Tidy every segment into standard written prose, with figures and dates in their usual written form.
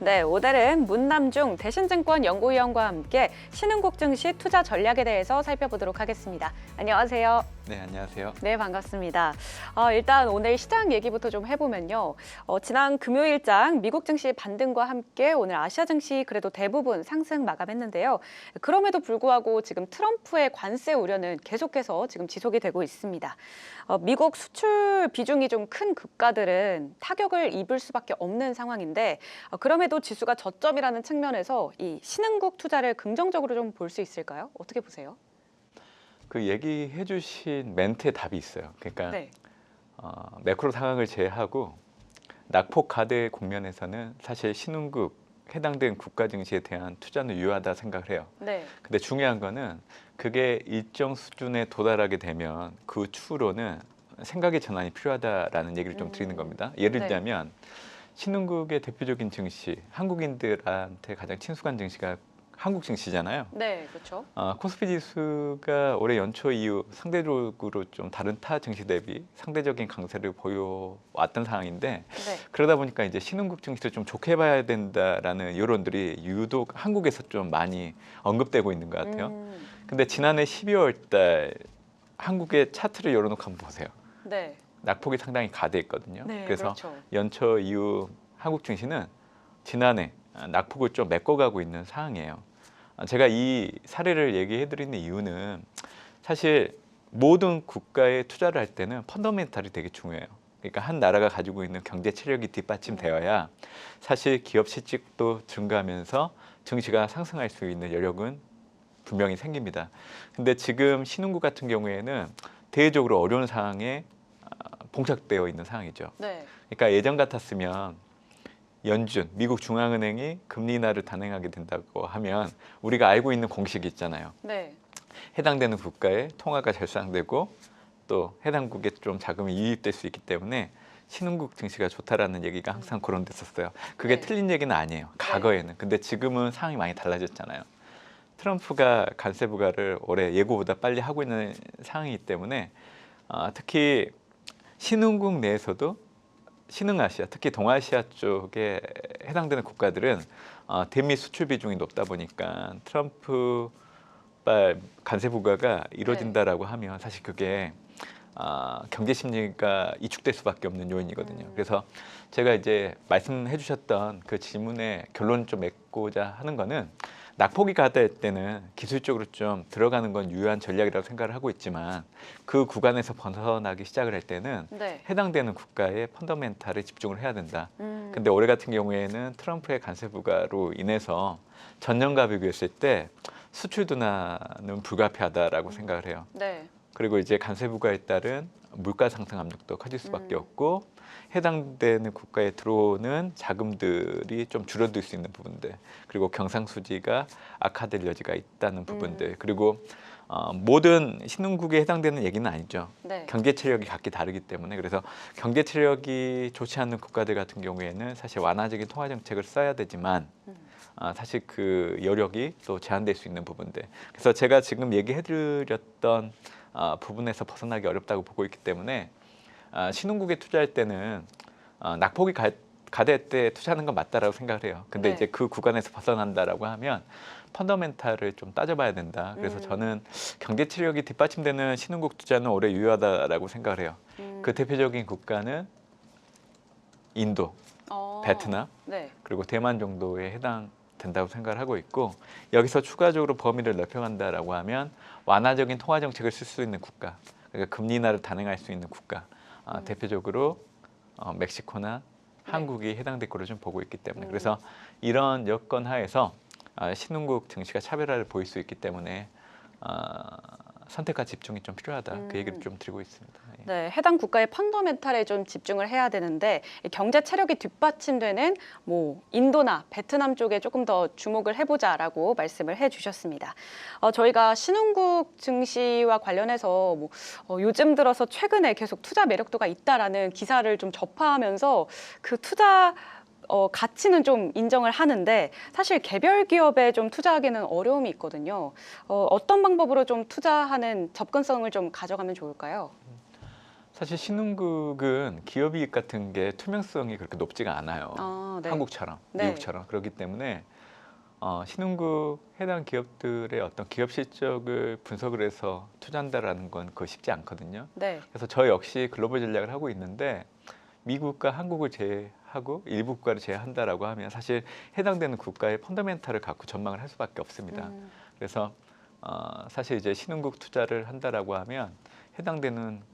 네, 오늘은 문남중 대신증권 연구위원과 함께 신흥국 증시 투자 전략에 대해서 살펴보도록 하겠습니다. 안녕하세요. 네, 안녕하세요. 네, 반갑습니다. 일단 오늘 시장 얘기부터 좀 해보면요. 지난 금요일장 미국 증시 반등과 함께 오늘 아시아 증시 그래도 대부분 상승 마감했는데요. 그럼에도 불구하고 지금 트럼프의 관세 우려는 계속해서 지금 지속이 되고 있습니다. 미국 수출 비중이 좀 큰 국가들은 타격을 입을 수밖에 없는 상황인데 그럼에도 지수가 저점이라는 측면에서 이 신흥국 투자를 긍정적으로 좀 볼 수 있을까요? 어떻게 보세요? 그 얘기해 주신 멘트에 답이 있어요. 그러니까 네. 매크로 상황을 제외하고 낙폭 가대 국면에서는 사실 신흥국 해당된 국가 증시에 대한 투자는 유효하다 생각을 해요. 네. 근데 중요한 거는 그게 일정 수준에 도달하게 되면 그 추후로는 생각의 전환이 필요하다라는 얘기를 좀 드리는 겁니다. 예를 네. 들자면 신흥국의 대표적인 증시, 한국인들한테 가장 친숙한 증시가 한국 증시잖아요. 네, 그렇죠. 코스피 지수가 올해 연초 이후 상대적으로 좀 다른 타 증시 대비 상대적인 강세를 보여왔던 상황인데 네. 그러다 보니까 이제 신흥국 증시를 좀 좋게 봐야 된다라는 여론들이 유독 한국에서 좀 많이 언급되고 있는 것 같아요. 근데 지난해 12월 달 한국의 차트를 열어놓고 한번 보세요. 네. 낙폭이 상당히 가대했거든요. 네, 그래서 그렇죠. 연초 이후 한국 증시는 지난해 낙폭을 좀 메꿔가고 있는 상황이에요. 제가 이 사례를 얘기해 드리는 이유는 사실 모든 국가에 투자를 할 때는 펀더멘탈이 되게 중요해요. 그러니까 한 나라가 가지고 있는 경제 체력이 뒷받침되어야 사실 기업 실직도 증가하면서 증시가 상승할 수 있는 여력은 분명히 생깁니다. 근데 지금 신흥국 같은 경우에는 대외적으로 어려운 상황에 봉착되어 있는 상황이죠. 네. 그러니까 예전 같았으면 연준, 미국 중앙은행이 금리 인하를 단행하게 된다고 하면 우리가 알고 있는 공식이 있잖아요. 네. 해당되는 국가의 통화가 절상되고 또 해당국에 좀 자금이 유입될 수 있기 때문에 신흥국 증시가 좋다라는 얘기가 항상 거론됐었어요. 그게 네. 틀린 얘기는 아니에요. 과거에는. 근데 지금은 상황이 많이 달라졌잖아요. 트럼프가 관세 부과를 올해 예고보다 빨리 하고 있는 상황이기 때문에 특히 신흥국 내에서도 신흥아시아, 특히 동아시아 쪽에 해당되는 국가들은 대미 수출 비중이 높다 보니까 트럼프발 관세 부과가 이루어진다라고 하면 사실 그게 경제 심리가 이축될 수밖에 없는 요인이거든요. 그래서 제가 이제 말씀해 주셨던 그 질문의 결론을 좀 맺고자 하는 거는 낙폭이 가다할 때는 기술적으로 좀 들어가는 건 유효한 전략이라고 생각을 하고 있지만 그 구간에서 벗어나기 시작을 할 때는 네. 해당되는 국가의 펀더멘탈에 집중을 해야 된다. 음. 근데 올해 같은 경우에는 트럼프의 관세 부과로 인해서 전년과 비교했을 때 수출 둔화는 불가피하다라고 생각을 해요. 네. 그리고 이제 관세 부과에 따른 물가 상승 압력도 커질 수밖에 없고 해당되는 국가에 들어오는 자금들이 좀 줄어들 수 있는 부분들, 그리고 경상수지가 악화될 여지가 있다는 부분들, 그리고 모든 신흥국에 해당되는 얘기는 아니죠. 네. 경제 체력이 각기 다르기 때문에 그래서 경제 체력이 좋지 않은 국가들 같은 경우에는 사실 완화적인 통화 정책을 써야 되지만 사실 그 여력이 또 제한될 수 있는 부분들. 그래서 제가 지금 얘기해드렸던 부분에서 벗어나기 어렵다고 보고 있기 때문에 신흥국에 투자할 때는 낙폭이 가대 때 투자하는 건 맞다라고 생각을 해요. 근데 네. 이제 그 구간에서 벗어난다라고 하면 펀더멘탈을 좀 따져봐야 된다. 그래서 저는 경제 체력이 뒷받침되는 신흥국 투자는 올해 유효하다라고 생각을 해요. 그 대표적인 국가는 인도, 베트남, 네. 그리고 대만 정도에 해당된다고 생각을 하고 있고 여기서 추가적으로 범위를 넓혀간다라고 하면 완화적인 통화 정책을 쓸 수 있는 국가, 그러니까 금리 인하를 단행할 수 있는 국가, 대표적으로 멕시코나 한국이 해당될 거로 좀 보고 있기 때문에 그래서 이런 여건 하에서 신흥국 증시가 차별화를 보일 수 있기 때문에 선택과 집중이 좀 필요하다. 그 얘기를 좀 드리고 있습니다. 예. 네, 해당 국가의 펀더멘탈에 좀 집중을 해야 되는데 이 경제 체력이 뒷받침되는 뭐 인도나 베트남 쪽에 조금 더 주목을 해보자라고 말씀을 해주셨습니다. 저희가 신흥국 증시와 관련해서 뭐 요즘 들어서 최근에 계속 투자 매력도가 있다라는 기사를 좀 접하면서 그 투자 가치는 좀 인정을 하는데 사실 개별 기업에 좀 투자하기는 어려움이 있거든요. 어떤 방법으로 좀 투자하는 접근성을 좀 가져가면 좋을까요? 사실 신흥국은 기업이익 같은 게 투명성이 그렇게 높지가 않아요. 아, 네. 한국처럼, 네. 미국처럼. 그렇기 때문에 신흥국 해당 기업들의 어떤 기업 실적을 분석을 해서 투자한다라는 건 그거 쉽지 않거든요. 네. 그래서 저 역시 글로벌 전략을 하고 있는데 미국과 한국을 제외하고 일부 국가를 제외한다라고 하면 사실 해당되는 국가의 펀더멘탈을 갖고 전망을 할 수밖에 없습니다. 그래서 사실 이제 신흥국 투자를 한다라고 하면 해당되는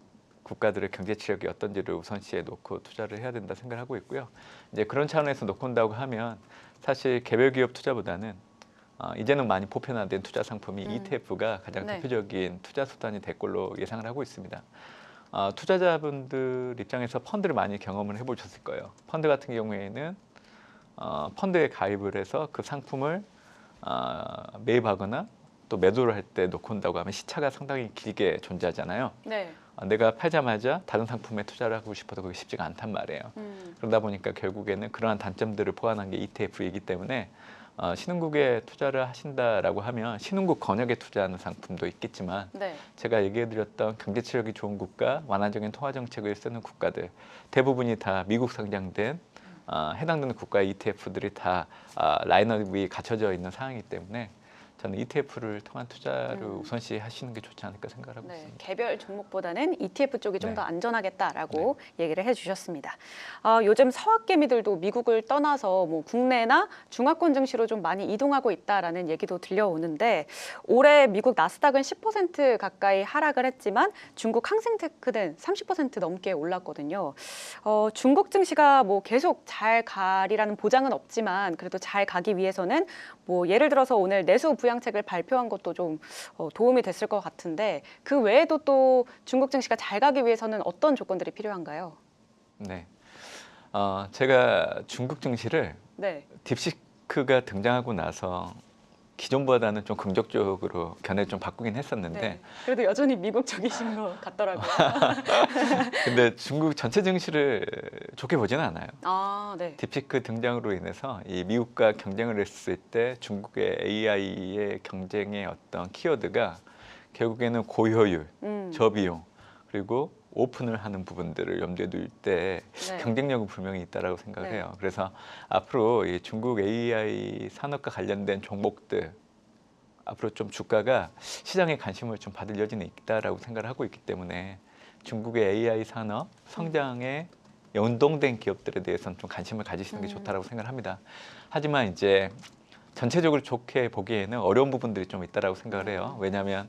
국가들의 경제 치력이 어떤지를 우선시에 놓고 투자를 해야 된다 생각을 하고 있고요. 이제 그런 차원에서 놓고 온다고 하면 사실 개별 기업 투자보다는 이제는 많이 보편화된 투자 상품이 ETF가 가장 네. 대표적인 투자 수단이 될 걸로 예상을 하고 있습니다. 투자자분들 입장에서 펀드를 많이 경험을 해보셨을 거예요. 펀드 같은 경우에는 펀드에 가입을 해서 그 상품을 매입하거나 또 매도를 할 때 놓고 온다고 하면 시차가 상당히 길게 존재하잖아요. 네. 내가 팔자마자 다른 상품에 투자를 하고 싶어도 그게 쉽지가 않단 말이에요. 그러다 보니까 결국에는 그러한 단점들을 포함한 게 ETF이기 때문에 신흥국에 투자를 하신다라고 하면 신흥국 권역에 투자하는 상품도 있겠지만 네. 제가 얘기해드렸던 경제 치력이 좋은 국가, 완화적인 통화 정책을 쓰는 국가들 대부분이 다 미국 상장된 해당되는 국가의 ETF들이 다 라인업이 갖춰져 있는 상황이기 때문에 저는 ETF를 통한 투자를 우선시 하시는 게 좋지 않을까 생각하고 네, 있습니다. 개별 종목보다는 ETF 쪽이 좀 네. 더 안전하겠다라고 얘기를 해주셨습니다. 요즘 서학개미들도 미국을 떠나서 뭐 국내나 중화권 증시로 좀 많이 이동하고 있다라는 얘기도 들려오는데 올해 미국 나스닥은 10% 가까이 하락을 했지만 중국 항생테크는 30% 넘게 올랐거든요. 중국 증시가 뭐 계속 잘 가리라는 보장은 없지만 그래도 잘 가기 위해서는 뭐 예를 들어서 오늘 내수 부양책을 발표한 것도 좀 도움이 됐을 것 같은데 그 외에도 또 중국 증시가 잘 가기 위해서는 어떤 조건들이 필요한가요? 네, 제가 중국 증시를 네. 딥시크가 등장하고 나서 기존보다는 좀 긍정적으로 견해를 좀 바꾸긴 했었는데 네. 그래도 여전히 미국 쪽이신 것 같더라고요. 근데 중국 전체 증시를 좋게 보지는 않아요. 아, 네. 딥시크 등장으로 인해서 이 미국과 경쟁을 했을 때 중국의 AI의 경쟁의 어떤 키워드가 결국에는 고효율, 저비용 그리고 오픈을 하는 부분들을 염두에 둘 때 네. 경쟁력은 분명히 있다라고 생각을 네. 해요. 그래서 앞으로 이 중국 AI 산업과 관련된 종목들 앞으로 좀 주가가 시장의 관심을 좀 받을 여지는 있다라고 생각을 하고 있기 때문에 중국의 AI 산업 성장에 연동된 기업들에 대해서는 좀 관심을 가지시는 게 좋다라고 생각을 합니다. 하지만 이제 전체적으로 좋게 보기에는 어려운 부분들이 좀 있다라고 생각을 해요. 왜냐하면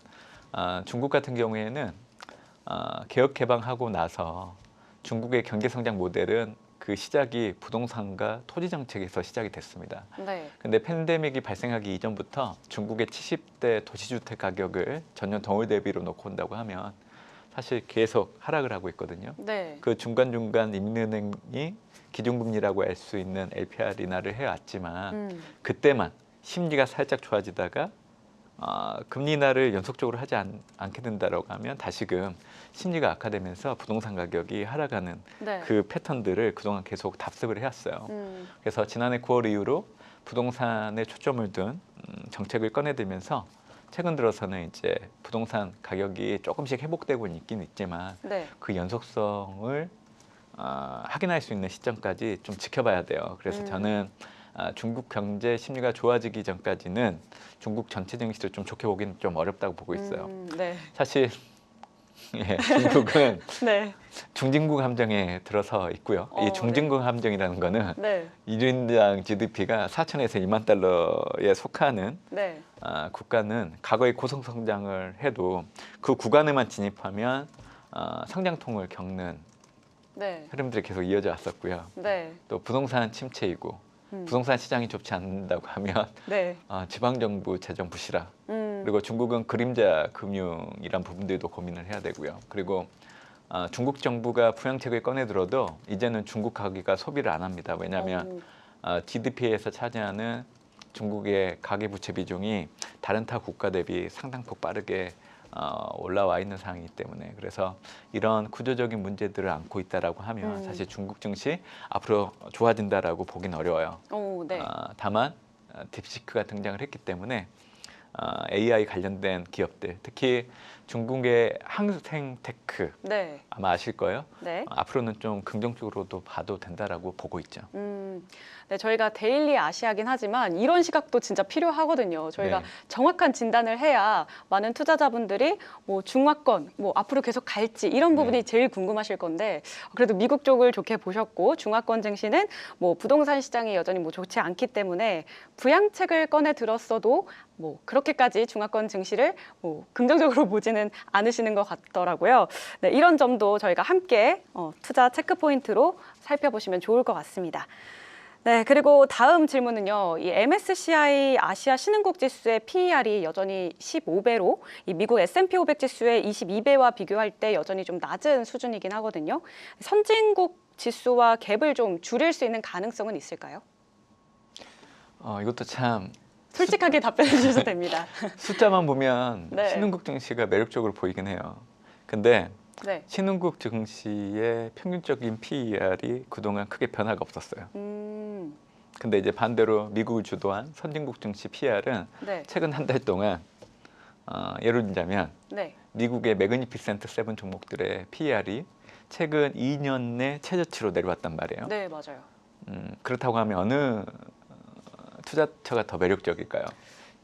중국 같은 경우에는 개혁 개방하고 나서 중국의 경제 성장 모델은 그 시작이 부동산과 토지 정책에서 시작이 됐습니다. 네. 근데 팬데믹이 발생하기 이전부터 중국의 70대 도시주택 가격을 전년 동월 대비로 놓고 온다고 하면 사실 계속 하락을 하고 있거든요. 네. 그 중간중간 인민은행이 기준금리라고 할 수 있는 LPR 인하를 해왔지만 그때만 심리가 살짝 좋아지다가 금리 인하를 연속적으로 하지 않게 된다라고 하면 다시금 심리가 악화되면서 부동산 가격이 하락하는 네. 그 패턴들을 그동안 계속 답습을 해왔어요. 그래서 지난해 9월 이후로 부동산에 초점을 둔 정책을 꺼내들면서 최근 들어서는 이제 부동산 가격이 조금씩 회복되고 있긴 있지만 네. 그 연속성을 확인할 수 있는 시점까지 좀 지켜봐야 돼요. 그래서 저는 중국 경제 심리가 좋아지기 전까지는 중국 전체 증시를 좀 좋게 보기는 좀 어렵다고 보고 있어요. 네. 사실 예, 중국은 네. 중진국 함정에 들어서 있고요. 이 중진국 함정이라는 거는 네. 1인당 GDP가 4천에서 2만 달러에 속하는 네. 국가는 과거에 고성 성장을 해도 그 구간에만 진입하면 성장통을 겪는 네. 흐름들이 계속 이어져 왔었고요. 네. 또 부동산 침체이고 부동산 시장이 좋지 않는다고 하면 네. 지방정부 재정 부실화 그리고 중국은 그림자 금융이란 부분들도 고민을 해야 되고요. 그리고 중국 정부가 부양책을 꺼내들어도 이제는 중국 가게가 소비를 안 합니다. 왜냐하면 GDP에서 차지하는 중국의 가계부채 비중이 다른 타 국가 대비 상당폭 빠르게 올라와 있는 상황이기 때문에 그래서 이런 구조적인 문제들을 안고 있다라고 하면 사실 중국 증시 앞으로 좋아진다라고 보기는 어려워요. 네. 다만 딥시크가 등장을 했기 때문에 AI 관련된 기업들, 특히 중국의 항생테크 네. 아마 아실 거예요. 네. 앞으로는 좀 긍정적으로도 봐도 된다라고 보고 있죠. 네, 저희가 데일리 아시아긴 하지만 이런 시각도 진짜 필요하거든요. 저희가 네. 정확한 진단을 해야 많은 투자자분들이 뭐 중화권, 뭐 앞으로 계속 갈지 이런 부분이 네. 제일 궁금하실 건데 그래도 미국 쪽을 좋게 보셨고 중화권 증시는 뭐 부동산 시장이 여전히 뭐 좋지 않기 때문에 부양책을 꺼내 들었어도 뭐 그렇게까지 중화권 증시를 뭐 긍정적으로 보지는 않으시는 것 같더라고요. 네, 이런 점도 저희가 함께 투자 체크 포인트로 살펴보시면 좋을 것 같습니다. 네, 그리고 다음 질문은요. 이 MSCI 아시아 신흥국 지수의 PER이 여전히 15배로 이 미국 S&P 500 지수의 22배와 비교할 때 여전히 좀 낮은 수준이긴 하거든요. 선진국 지수와 갭을 좀 줄일 수 있는 가능성은 있을까요? 이것도 참 솔직하게 답변해 주셔도 됩니다. 숫자만 보면 네. 신흥국 증시가 매력적으로 보이긴 해요. 근데 네. 신흥국 증시의 평균적인 PER이 그동안 크게 변화가 없었어요. 근데 이제 반대로 미국을 주도한 선진국 증시 PER은 네. 최근 한 달 동안 예를 들자면 네. 미국의 매그니피센트 7 종목들의 PER이 최근 2년 내 최저치로 내려왔단 말이에요. 네, 맞아요. 그렇다고 하면 어느 투자처가 더 매력적일까요?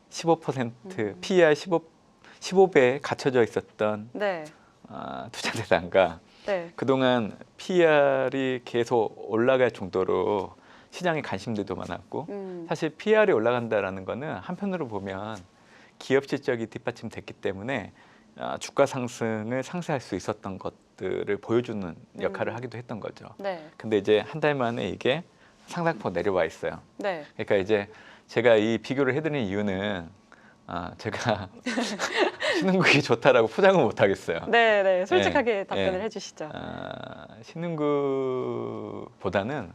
15% PER 15배에 갇혀져 있었던 네. 투자 대상과 네. 그동안 PER이 계속 올라갈 정도로 시장에 관심들도 많았고 사실 PER이 올라간다라는 거는 한편으로 보면 기업 실적이 뒷받침됐기 때문에 주가 상승을 상쇄할 수 있었던 것들을 보여주는 역할을 하기도 했던 거죠. 네. 근데 이제 한 달 만에 이게 상당폭 내려와 있어요. 네. 그러니까 이제 제가 이 비교를 해드리는 이유는 제가 신흥국이 좋다라고 포장은 못 하겠어요. 네, 네. 솔직하게 답변을 네. 해주시죠. 신흥국보다는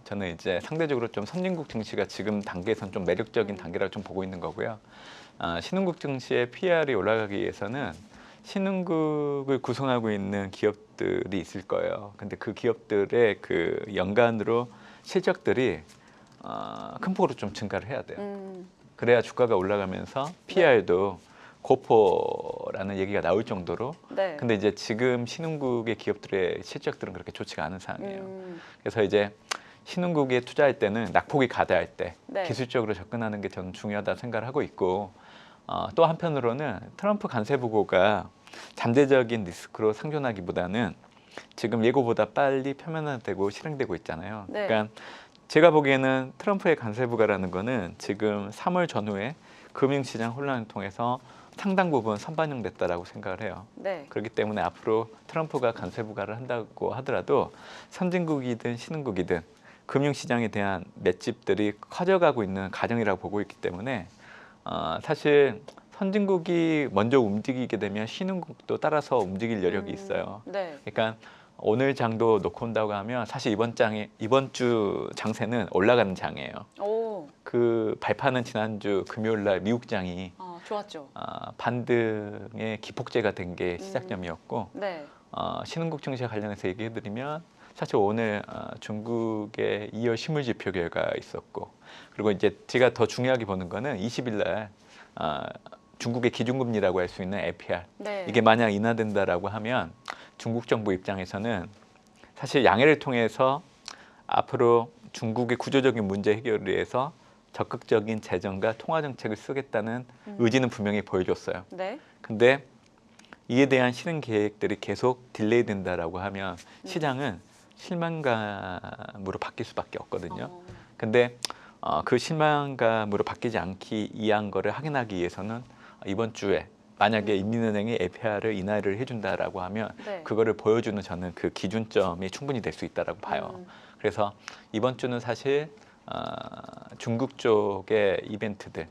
저는 이제 상대적으로 좀 선진국 증시가 지금 단계에선 좀 매력적인 단계라고 좀 보고 있는 거고요. 신흥국 증시의 PER이 올라가기 위해서는 신흥국을 구성하고 있는 기업들이 있을 거예요. 근데 그 기업들의 그 연간으로 실적들이 큰 폭으로 좀 증가를 해야 돼요. 그래야 주가가 올라가면서 PER도 고포라는 얘기가 나올 정도로. 네. 근데 이제 지금 신흥국의 기업들의 실적들은 그렇게 좋지가 않은 상황이에요. 그래서 이제 신흥국에 투자할 때는 낙폭이 가다할 때 네. 기술적으로 접근하는 게 저는 중요하다 생각을 하고 있고 또 한편으로는 트럼프 관세부고가 잠재적인 리스크로 상존하기보다는 지금 예고보다 빨리 표면화되고 실행되고 있잖아요. 네. 그러니까 제가 보기에는 트럼프의 관세부과라는 거는 지금 3월 전후에 금융시장 혼란을 통해서 상당 부분 선반영됐다라고 생각을 해요. 네. 그렇기 때문에 앞으로 트럼프가 관세부과를 한다고 하더라도 선진국이든 신흥국이든 금융시장에 대한 맷집들이 커져가고 있는 과정이라고 보고 있기 때문에 사실 선진국이 먼저 움직이게 되면 신흥국도 따라서 움직일 여력이 있어요. 네. 그러니까 오늘 장도 놓고 온다고 하면 사실 이번 주 장세는 올라가는 장이에요. 오. 그 발판은 지난주 금요일 날 미국 장이 좋았죠. 반등의 기폭제가 된 게 시작점이었고 네. 신흥국 증시와 관련해서 얘기해드리면 사실 오늘 중국의 2월 실물 지표 결과가 있었고 그리고 이제 제가 더 중요하게 보는 거는 20일 날 중국의 기준금리라고 할 수 있는 LPR 네. 이게 만약 인하된다라고 하면 중국 정부 입장에서는 사실 양해를 통해서 앞으로 중국의 구조적인 문제 해결을 위해서 적극적인 재정과 통화 정책을 쓰겠다는 의지는 분명히 보여줬어요. 네. 근데 이에 대한 실행 계획들이 계속 딜레이 된다라고 하면 시장은 실망감으로 바뀔 수밖에 없거든요. 근데 그 실망감으로 바뀌지 않기 위한 거를 확인하기 위해서는 이번 주에 만약에 인민은행이 LPR을 인하를 해준다라고 하면 네. 그거를 보여주는 저는 그 기준점이 충분히 될 수 있다라고 봐요. 그래서 이번 주는 사실 중국 쪽의 이벤트들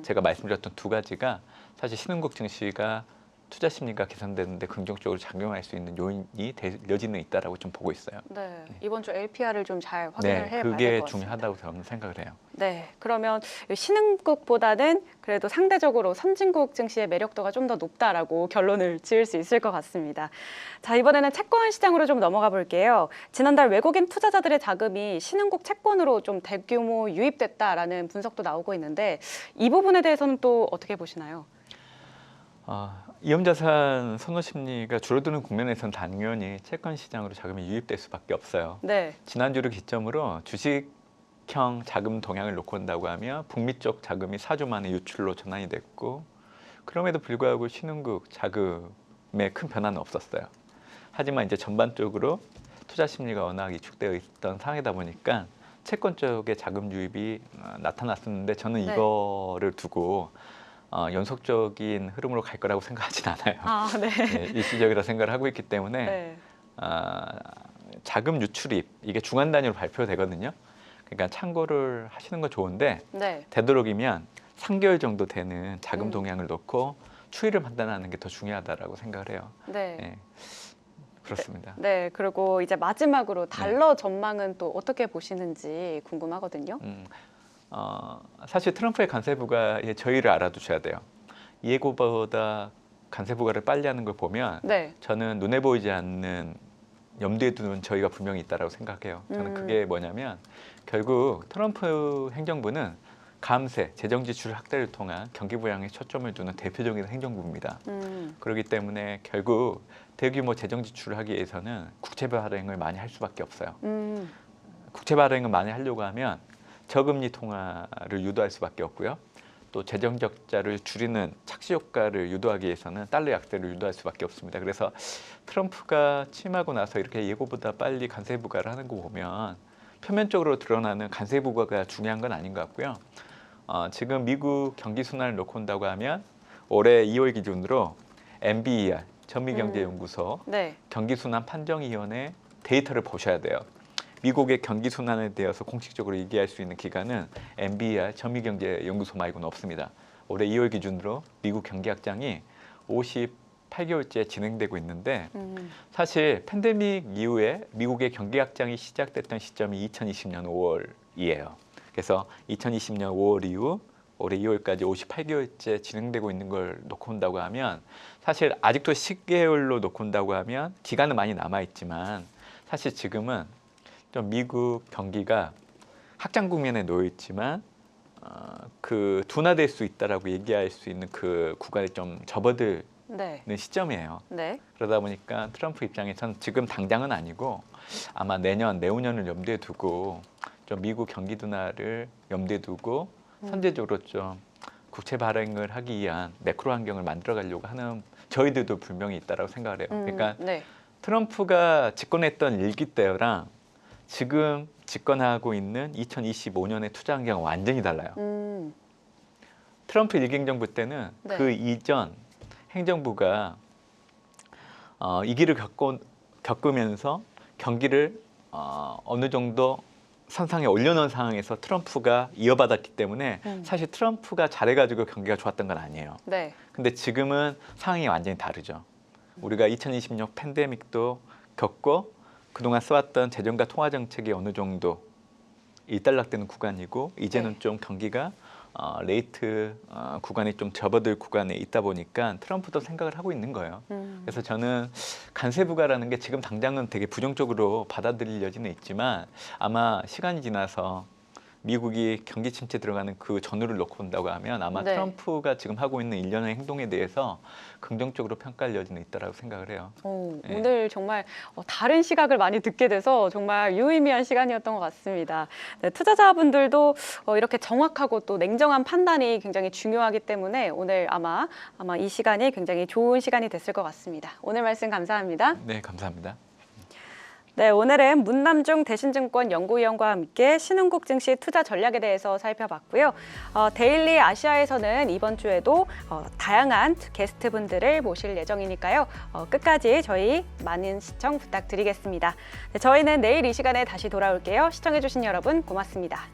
제가 말씀드렸던 두 가지가 사실 신흥국 증시가 투자 심리가 개선되는데 긍정적으로 작용할 수 있는 요인이 될 여지는 있다라고 좀 보고 있어요. 네. 이번 주 LPR을 좀 잘 확인을 해봐야 될 것 그게 같습니다. 중요하다고 저는 생각을 해요. 네. 그러면 신흥국보다는 그래도 상대적으로 선진국 증시의 매력도가 좀 더 높다라고 결론을 지을 수 있을 것 같습니다. 자, 이번에는 채권 시장으로 좀 넘어가 볼게요. 지난달 외국인 투자자들의 자금이 신흥국 채권으로 좀 대규모 유입됐다라는 분석도 나오고 있는데 이 부분에 대해서는 또 어떻게 보시나요? 위험자산 선호 심리가 줄어드는 국면에선 당연히 채권 시장으로 자금이 유입될 수밖에 없어요. 네. 지난주를 기점으로 주식형 자금 동향을 놓고 온다고 하면 북미 쪽 자금이 4주 만에 유출로 전환이 됐고 그럼에도 불구하고 신흥국 자금에 큰 변화는 없었어요. 하지만 이제 전반적으로 투자 심리가 워낙 위축되어 있던 상황이다 보니까 채권 쪽에 자금 유입이 나타났었는데 저는 네. 이거를 두고 연속적인 흐름으로 갈 거라고 생각하진 않아요. 아, 네. 네, 일시적이라 생각을 하고 있기 때문에 네. 자금 유출입 이게 주간 단위로 발표되거든요. 그러니까 참고를 하시는 건 좋은데 네. 되도록이면 3개월 정도 되는 자금 음. 동향을 놓고 추이를 판단하는 게 더 중요하다라고 생각을 해요. 네. 네, 그렇습니다. 네, 그리고 이제 마지막으로 달러 전망은 또 어떻게 보시는지 궁금하거든요. 사실 트럼프의 관세부가 저희를 알아두셔야 돼요. 예고보다 관세부가를 빨리 하는 걸 보면 네. 저는 눈에 보이지 않는 염두에 두는 저희가 분명히 있다라고 생각해요. 저는 그게 뭐냐면 결국 트럼프 행정부는 감세, 재정 지출 확대를 통한 경기 부양에 초점을 두는 대표적인 행정부입니다. 그렇기 때문에 결국 대규모 재정 지출을 하기 위해서는 국채 발행을 많이 할 수밖에 없어요. 국채 발행을 많이 하려고 하면 저금리 통화를 유도할 수밖에 없고요. 또 재정 적자를 줄이는 착시 효과를 유도하기 위해서는 달러 약세를 유도할 수밖에 없습니다. 그래서 트럼프가 취임하고 나서 이렇게 예고보다 빨리 관세 부과를 하는 거 보면 표면적으로 드러나는 관세 부과가 중요한 건 아닌 것 같고요. 지금 미국 경기 순환을 놓고 온다고 하면 올해 2월 기준으로 NBER 전미경제연구소 네. 경기순환 판정위원회 데이터를 보셔야 돼요. 미국의 경기 순환에 대해서 공식적으로 얘기할 수 있는 기관은 NBER 전미경제연구소 말고는 없습니다. 올해 2월 기준으로 미국 경기 확장이 58개월째 진행되고 있는데 사실 팬데믹 이후에 미국의 경기 확장이 시작됐던 시점이 2020년 5월이에요. 그래서 2020년 5월 이후 올해 2월까지 58개월째 진행되고 있는 걸 놓고 온다고 하면 사실 아직도 10개월로 놓고 온다고 하면 기간은 많이 남아있지만 사실 지금은 좀 미국 경기가 확장 국면에 놓여 있지만 그 둔화될 수 있다라고 얘기할 수 있는 그 구간에 좀 접어드는 네. 시점이에요. 네. 그러다 보니까 트럼프 입장에선 지금 당장은 아니고 아마 내년, 내후년을 염두에 두고 좀 미국 경기 둔화를 염두에 두고 선제적으로 좀 국채 발행을 하기 위한 매크로 환경을 만들어 가려고 하는 저희들도 분명히 있다라고 생각을 해요. 그러니까 네. 트럼프가 집권했던 일기 때랑 지금 집권하고 있는 2025년의 투자 환경은 완전히 달라요. 트럼프 일기 행정부 때는 네. 그 이전 행정부가 이 길을 겪으면서 경기를 어느 정도 선상에 올려놓은 상황에서 트럼프가 이어받았기 때문에 사실 트럼프가 잘해가지고 경기가 좋았던 건 아니에요. 네. 근데 지금은 상황이 완전히 다르죠. 우리가 2020년 팬데믹도 겪고 그동안 써왔던 재정과 통화 정책이 어느 정도 일단락되는 구간이고 이제는 네. 좀 경기가 레이트 구간이 좀 접어들 구간에 있다 보니까 트럼프도 생각을 하고 있는 거예요. 그래서 저는 관세 부과라는 게 지금 당장은 되게 부정적으로 받아들일 여지는 있지만 아마 시간이 지나서 미국이 경기 침체 들어가는 그 전후를 놓고 본다고 하면 아마 네. 트럼프가 지금 하고 있는 일련의 행동에 대해서 긍정적으로 평가할 여지는 있다고 생각을 해요. 네. 오늘 정말 다른 시각을 많이 듣게 돼서 정말 유의미한 시간이었던 것 같습니다. 네, 투자자분들도 이렇게 정확하고 또 냉정한 판단이 굉장히 중요하기 때문에 오늘 아마 이 시간이 굉장히 좋은 시간이 됐을 것 같습니다. 오늘 말씀 감사합니다. 네, 감사합니다. 네, 오늘은 문남중 대신증권 연구위원과 함께 신흥국 증시 투자 전략에 대해서 살펴봤고요. 데일리 아시아에서는 이번 주에도 다양한 게스트분들을 모실 예정이니까요. 끝까지 저희 많은 시청 부탁드리겠습니다. 네, 저희는 내일 이 시간에 다시 돌아올게요. 시청해주신 여러분 고맙습니다.